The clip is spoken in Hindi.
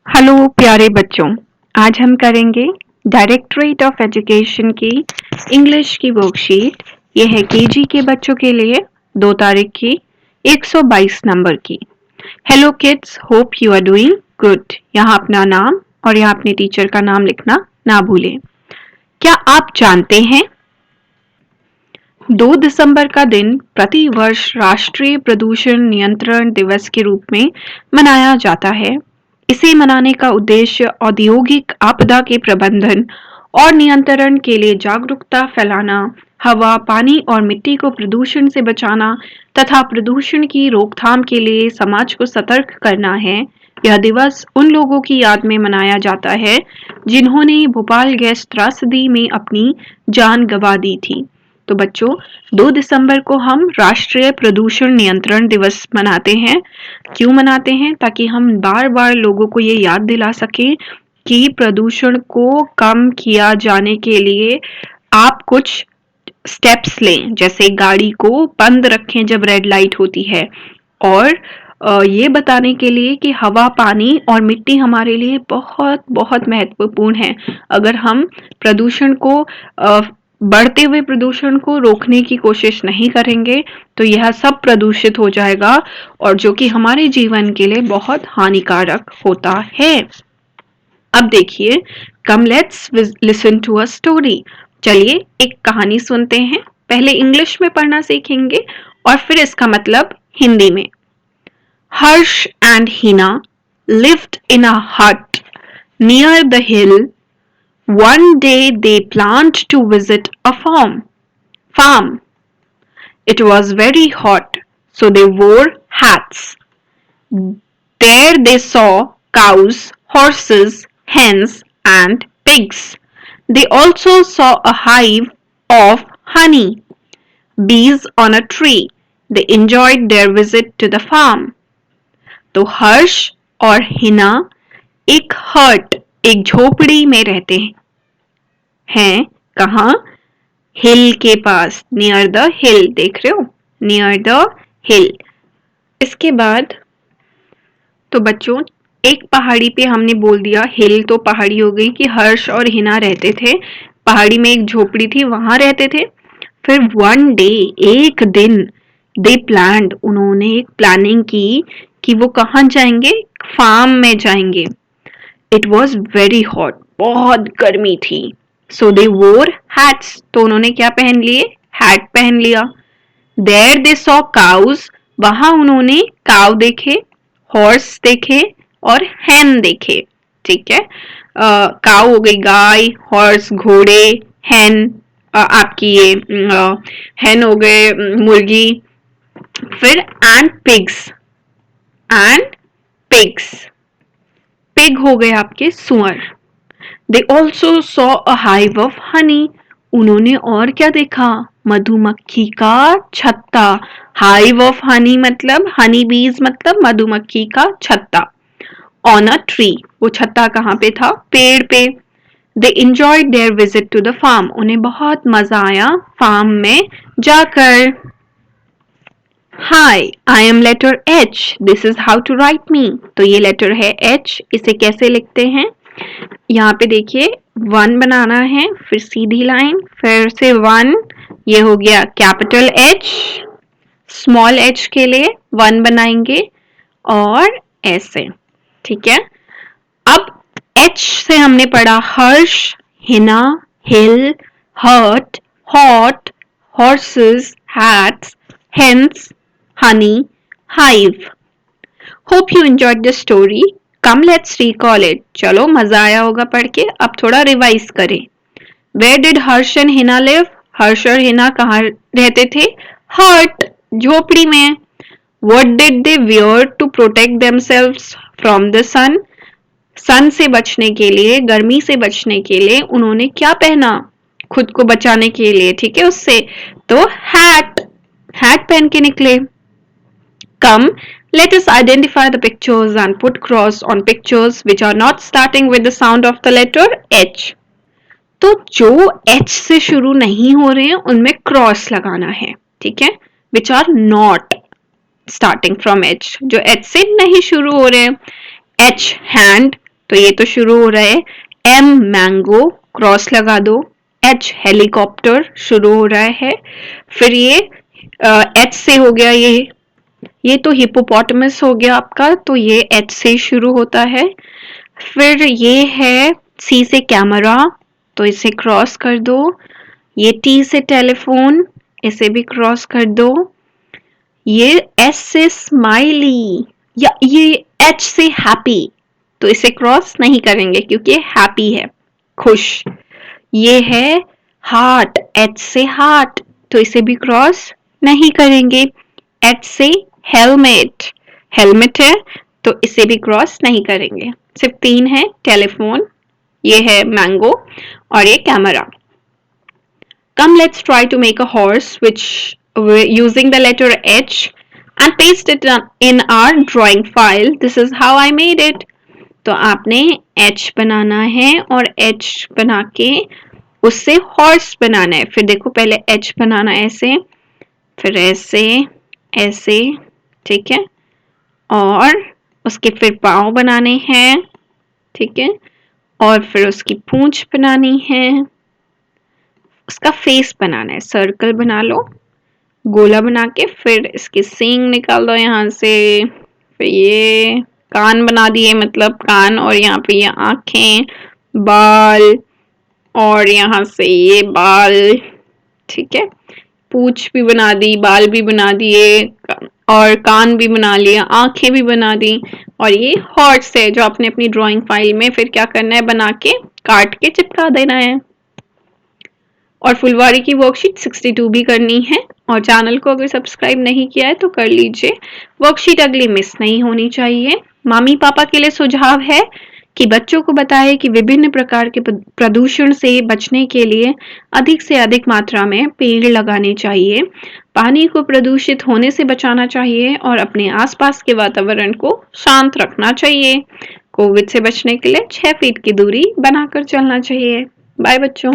हेलो प्यारे बच्चों, आज हम करेंगे डायरेक्टरेट ऑफ एजुकेशन की इंग्लिश की वर्कशीट। यह है केजी के बच्चों के लिए 2 तारीख की 122 नंबर की। Hello kids, hope you are doing good. यहाँ अपना नाम और यहाँ अपने टीचर का नाम लिखना ना भूलें। क्या आप जानते हैं 2 दिसंबर का दिन प्रति वर्ष राष्ट्रीय प्रदूषण नियंत्रण दिवस के रूप में मनाया जाता है। इसे मनाने का उद्देश्य औद्योगिक आपदा के प्रबंधन और नियंत्रण के लिए जागरूकता फैलाना, हवा, पानी और मिट्टी को प्रदूषण से बचाना तथा प्रदूषण की रोकथाम के लिए समाज को सतर्क करना है। यह दिवस उन लोगों की याद में मनाया जाता है जिन्होंने भोपाल गैस त्रासदी में अपनी जान गंवा दी थी। तो बच्चों, 2 दिसंबर को हम राष्ट्रीय प्रदूषण नियंत्रण दिवस मनाते हैं। क्यों मनाते हैं? ताकि हम बार बार लोगों को ये याद दिला सकें कि प्रदूषण को कम किया जाने के लिए आप कुछ स्टेप्स लें, जैसे गाड़ी को बंद रखें जब रेड लाइट होती है, और ये बताने के लिए कि हवा, पानी और मिट्टी हमारे लिए बहुत बहुत महत्वपूर्ण है। अगर हम प्रदूषण को बढ़ते हुए प्रदूषण को रोकने की कोशिश नहीं करेंगे तो यह सब प्रदूषित हो जाएगा, और जो कि हमारे जीवन के लिए बहुत हानिकारक होता है। अब देखिए, come let's listen to a story. चलिए एक कहानी सुनते हैं। पहले इंग्लिश में पढ़ना सीखेंगे और फिर इसका मतलब हिंदी में। Harsh and Hina lived in a hut near the hill. One day they planned to visit a farm. It was very hot, so they wore hats. There they saw cows, horses, hens, and pigs. They also saw a hive of honey bees on a tree. They enjoyed their visit to the farm. तो हर्ष और हिना एक हट, एक झोपड़ी में रहते हैं। कहाँ? हिल के पास, नियर द हिल। देख रहे हो, नियर द हिल। इसके बाद तो बच्चों, एक पहाड़ी पे हमने बोल दिया, हिल तो पहाड़ी हो गई, कि हर्ष और हिना रहते थे पहाड़ी में, एक झोपड़ी थी, वहां रहते थे। फिर वन डे, एक दिन, दे प्लान्ड, उन्होंने एक प्लानिंग की कि वो कहाँ जाएंगे? फार्म में जाएंगे। इट वॉज वेरी हॉट, बहुत गर्मी थी। सो दे वोर हैट्स, तो उन्होंने क्या पहन लिए? हैट पहन लिया। देयर दे सॉ काउज, वहां उन्होंने काउ देखे, हॉर्स देखे और हैन देखे। ठीक है, काउ हो गई गाय, हॉर्स घोड़े, हैन आपकी ये हैन हो गए मुर्गी। फिर and pigs, and pigs, pig हो गए आपके सुअर। They also saw a hive of honey, उन्होंने और क्या देखा? मधुमक्खी का छत्ता। हाइव ऑफ हनी मतलब हनी बीज, मतलब मधुमक्खी का छत्ता। ऑन अ ट्री, वो छत्ता कहाँ पे था? पेड़ पे। दे enjoyed their visit to the farm, उन्हें बहुत मजा आया फार्म में जाकर। Hi, I am letter H. This is how to write me. तो ये लेटर है H, इसे कैसे लिखते हैं? यहाँ पे देखिए, 1 बनाना है, फिर सीधी लाइन, फिर से 1, ये हो गया कैपिटल H। स्मॉल h के लिए 1 बनाएंगे और ऐसे। ठीक है, अब H से हमने पढ़ा Harsh, Hina, hill, hurt, hot, horses, hats, hens, honey, hive. Hope you enjoyed the story. Come let's recall it. चलो मजा आया होगा पढ़ के, अब थोड़ा रिवाइज करें। Where did Harsh and Hina live? हर्ष और हिना कहाँ रहते थे? हट, झोपड़ी में। What did they wear to protect themselves from the sun? सन से बचने के लिए, गर्मी से बचने के लिए उन्होंने क्या पहना? खुद को बचाने के लिए, ठीक है, उससे। तो हैट, हैट पहन के निकले। Come, let us identify the pictures and put cross on pictures which are not starting with the sound of the letter H. तो जो H से शुरू नहीं हो रहे हैं उनमें क्रॉस लगाना है, ठीक है, which are not starting from H, जो H से नहीं शुरू हो रहे हैं। H hand, तो ये तो शुरू हो रहा है। M मैंगो, क्रॉस लगा दो। H हेलीकॉप्टर, शुरू हो रहा है। फिर ये H से हो गया, ये तो हिपोपोटामस हो गया आपका, तो ये H से शुरू होता है। फिर ये है C से कैमरा, तो इसे क्रॉस कर दो। ये T से टेलीफोन, इसे भी क्रॉस कर दो। ये S से स्माइली, या ये H से हैप्पी, तो इसे क्रॉस नहीं करेंगे क्योंकि हैप्पी है, खुश। ये है हार्ट, H से हार्ट, तो इसे भी क्रॉस नहीं करेंगे। H से हेलमेट, हेलमेट है, तो इसे भी क्रॉस नहीं करेंगे। सिर्फ 3 है, टेलीफोन, ये है मैंगो और ये camera. Come, let's try to make a horse which using the letter H and paste it in our drawing file. This is how I made it. तो आपने H बनाना है और H बना के उससे हॉर्स बनाना है। फिर देखो, पहले H बनाना ऐसे, फिर ऐसे, ऐसे, ठीक है, और उसके फिर पाँव बनाने हैं, ठीक है, और फिर उसकी पूंछ बनानी है, उसका फेस बनाना है। सर्कल बना लो, गोला बना के, फिर इसके सींग निकाल दो यहाँ से, फिर ये कान बना दिए, मतलब कान, और यहाँ पे ये आंखें, बाल, और यहाँ से ये बाल, ठीक है, पूंछ भी बना दी, बाल भी बना दिए, और कान भी बना लिया, आंखें भी बना दी। और ये हॉर्स है जो आपने अपनी ड्राइंग फाइल में फिर क्या करना है, बना के काट के चिपका देना है। और फुलवारी की वर्कशीट 62 भी करनी है। और चैनल को अगर सब्सक्राइब नहीं किया है तो कर लीजिए, वर्कशीट अगली मिस नहीं होनी चाहिए। मामी पापा के लिए सुझाव है कि बच्चों को बताएं कि विभिन्न प्रकार के प्रदूषण से बचने के लिए अधिक से अधिक मात्रा में पेड़ लगाने चाहिए, पानी को प्रदूषित होने से बचाना चाहिए और अपने आसपास के वातावरण को शांत रखना चाहिए। कोविड से बचने के लिए 6 फीट की दूरी बनाकर चलना चाहिए। बाय बच्चों।